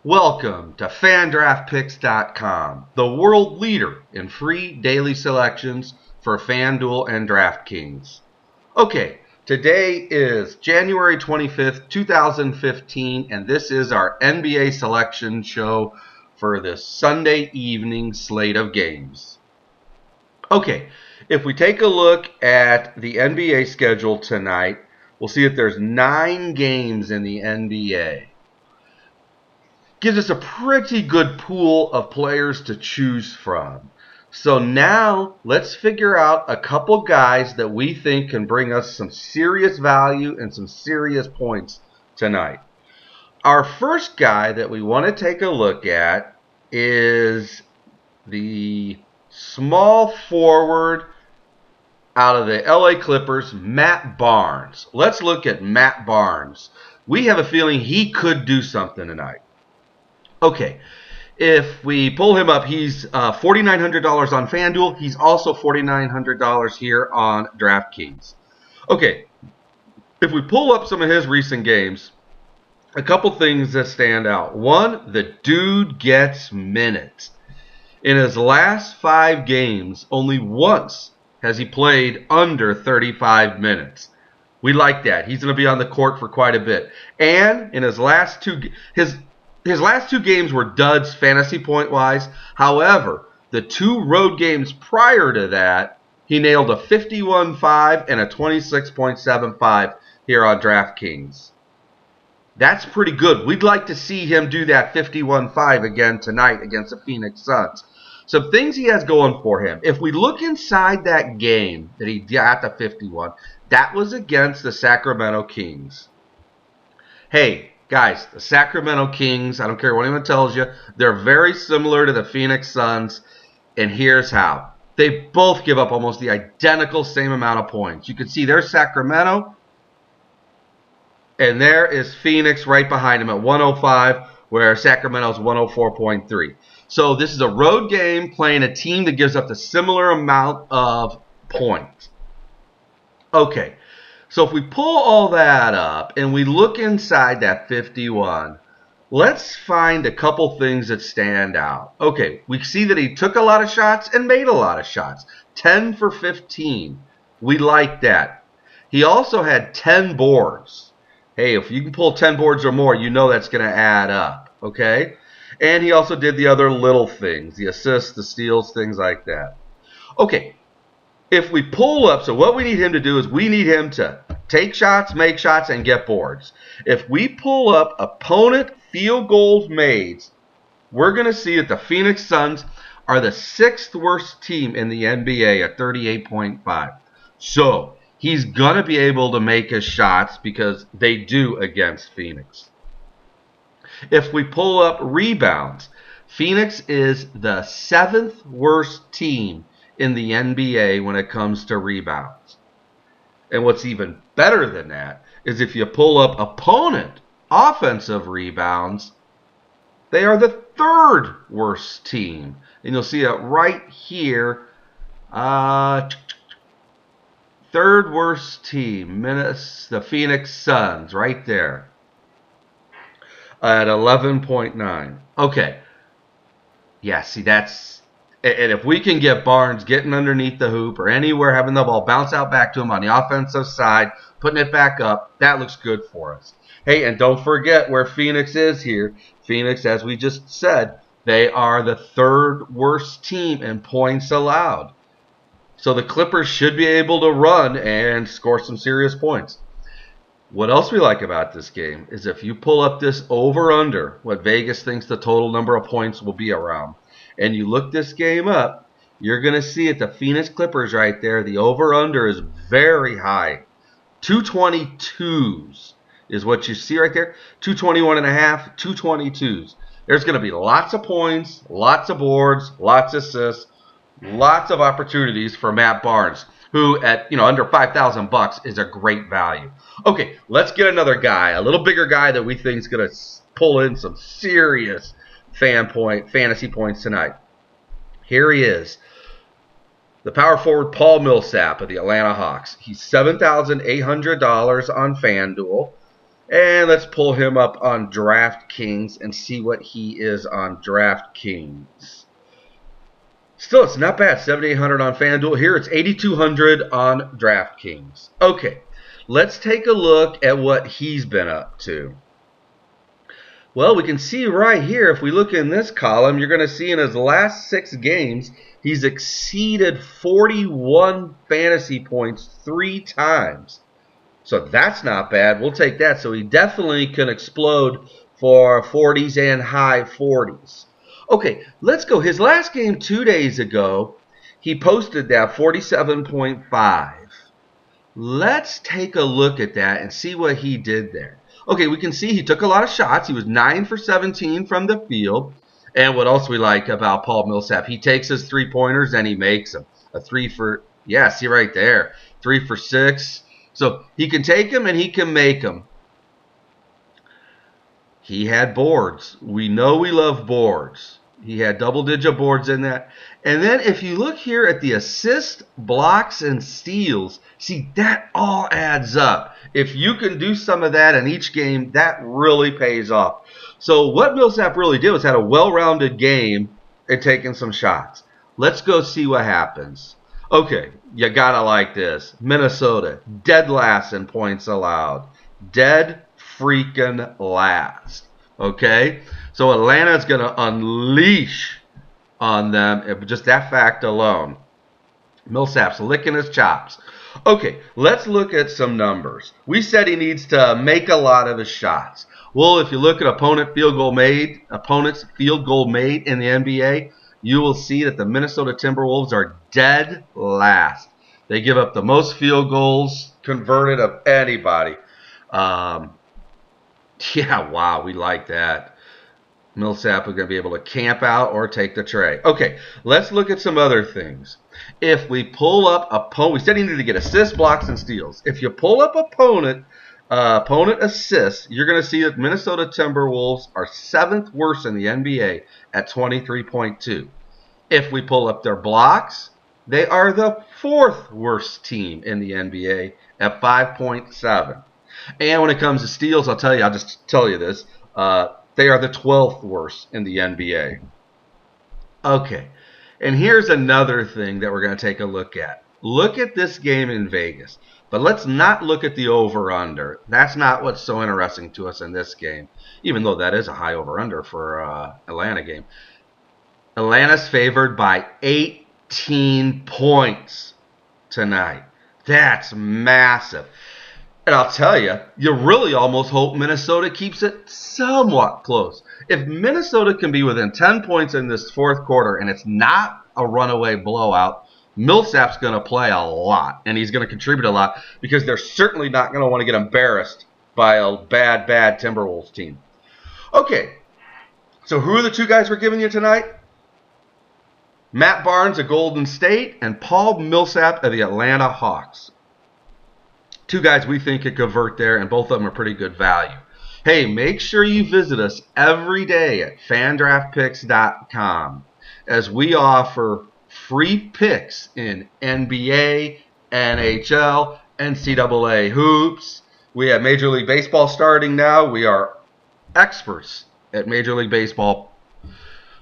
Welcome to FanDraftPicks.com, the world leader in free daily selections for FanDuel and DraftKings. Okay, today is January 25th, 2015, and this is our NBA selection show for this Sunday evening slate of games. Okay, if we take a look at the NBA schedule tonight, we'll see that there's 9 games in the NBA. Gives us a pretty good pool of players to choose from. So now let's figure out a couple guys that we think can bring us some serious value and some serious points tonight. Our first guy that we want to take a look at is the small forward out of the LA Clippers, Matt Barnes. Let's look at Matt Barnes. We have a feeling he could do something tonight. Okay, if we pull him up, he's $4,900 on FanDuel. He's also $4,900 here on DraftKings. Okay, if we pull up some of his recent games, a couple things that stand out. One, the dude gets minutes. In his last 5 games, only once has he played under 35 minutes. We like that. He's going to be on the court for quite a bit. And in his last two games were duds fantasy point-wise. However, the 2 road games prior to that, he nailed a 51.5 and a 26.75 here on DraftKings. That's pretty good. We'd like to see him do that 51.5 again tonight against the Phoenix Suns. Some things he has going for him. If we look inside that game that he got the 51, that was against the Sacramento Kings. Hey, guys, the Sacramento Kings, I don't care what anyone tells you, they're very similar to the Phoenix Suns, and here's how. They both give up almost the identical same amount of points. You can see there's Sacramento, and there is Phoenix right behind him at 105, where Sacramento's 104.3. So this is a road game playing a team that gives up the similar amount of points. Okay. So if we pull all that up and we look inside that 51, let's find a couple things that stand out. Okay, we see that he took a lot of shots and made a lot of shots. 10 for 15. We like that. He also had 10 boards. Hey, if you can pull 10 boards or more, you know that's going to add up, okay? And he also did the other little things, the assists, the steals, things like that. Okay. If we pull up, so what we need him to do is we need him to take shots, make shots, and get boards. If we pull up opponent field goals made, we're going to see that the Phoenix Suns are the 6th worst team in the NBA at 38.5. So he's going to be able to make his shots because they do against Phoenix. If we pull up rebounds, Phoenix is the 7th worst team in the NBA when it comes to rebounds. And what's even better than that is if you pull up opponent offensive rebounds, they are the 3rd worst team. And you'll see it right here. 3rd worst team, the Phoenix Suns, right there at 11.9. Okay. Yeah, see, that's... And if we can get Barnes getting underneath the hoop or anywhere, having the ball bounce out back to him on the offensive side, putting it back up, that looks good for us. Hey, and don't forget where Phoenix is here. Phoenix, as we just said, they are the 3rd worst team in points allowed. So the Clippers should be able to run and score some serious points. What else we like about this game is if you pull up this over-under, what Vegas thinks the total number of points will be around, and you look this game up, you're going to see at the Phoenix Clippers right there, the over-under is very high. 222s is what you see right there. 221.5, 222s. There's going to be lots of points, lots of boards, lots of assists, lots of opportunities for Matt Barnes, who at under $5,000 is a great value. Okay, let's get another guy, a little bigger guy that we think is going to pull in some serious fantasy points tonight. Here he is, the power forward Paul Millsap of the Atlanta Hawks. He's $7,800 on FanDuel, And let's pull him up on DraftKings and see what he is on DraftKings. Still, it's not bad. 7,800 on FanDuel. Here, it's 8,200 on DraftKings. Okay, let's take a look at what he's been up to. Well, we can see right here, if we look in this column, you're going to see in his last 6 games, he's exceeded 41 fantasy points 3 times. So that's not bad. We'll take that. So he definitely can explode for 40s and high 40s. Okay, let's go. His last game 2 days ago, he posted that 47.5. Let's take a look at that and see what he did there. Okay, we can see he took a lot of shots. He was 9 for 17 from the field. And what else we like about Paul Millsap? He takes his 3-pointers and he makes them. A 3 for, yeah, see right there. 3 for 6. So he can take them and he can make them. He had boards. We know we love boards. He had double-digit boards in that. And then if you look here at the assists, blocks, and steals, see, that all adds up. If you can do some of that in each game, that really pays off. So what Millsap really did was had a well-rounded game and taking some shots. Let's go see what happens. Okay, you gotta like this. Minnesota, dead last in points allowed. Dead freaking last. Okay? So Atlanta's going to unleash on them, just that fact alone. Millsap's licking his chops. Okay, let's look at some numbers. We said he needs to make a lot of his shots. Well, if you look at opponent's field goal made in the NBA, you will see that the Minnesota Timberwolves are dead last. They give up the most field goals converted of anybody. Yeah, wow, we like that. Millsap is going to be able to camp out or take the tray. Okay, let's look at some other things. If we pull up opponent, we said he needed to get assists, blocks, and steals. If you pull up opponent assists, you're going to see that Minnesota Timberwolves are 7th worst in the NBA at 23.2. If we pull up their blocks, they are the 4th worst team in the NBA at 5.7. And when it comes to steals, I'll just tell you this. They are the 12th worst in the NBA. Okay, and here's another thing that we're going to take a look at. Look at this game in Vegas. But let's not look at the over-under. That's not what's so interesting to us in this game, even though that is a high over-under for Atlanta game. Atlanta's favored by 18 points tonight. That's massive. And I'll tell you, you really almost hope Minnesota keeps it somewhat close. If Minnesota can be within 10 points in this 4th quarter and it's not a runaway blowout, Millsap's going to play a lot, and he's going to contribute a lot because they're certainly not going to want to get embarrassed by a bad Timberwolves team. Okay, so who are the 2 guys we're giving you tonight? Matt Barnes of Golden State and Paul Millsap of the Atlanta Hawks. 2 guys we think could convert there, and both of them are pretty good value. Hey, make sure you visit us every day at FanDraftPicks.com as we offer free picks in NBA, NHL, NCAA hoops. We have Major League Baseball starting now. We are experts at Major League Baseball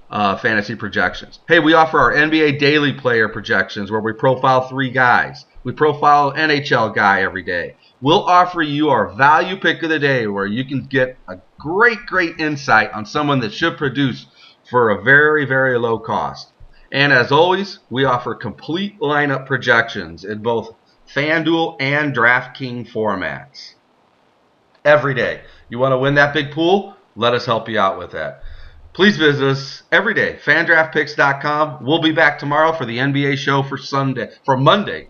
fantasy projections. Hey, we offer our NBA daily player projections where we profile 3 guys. We profile an NHL guy every day. We'll offer you our value pick of the day where you can get a great insight on someone that should produce for a very, very low cost. And as always, we offer complete lineup projections in both FanDuel and DraftKings formats. Every day. You want to win that big pool? Let us help you out with that. Please visit us every day, FanDraftPicks.com. We'll be back tomorrow for the NBA show for Monday.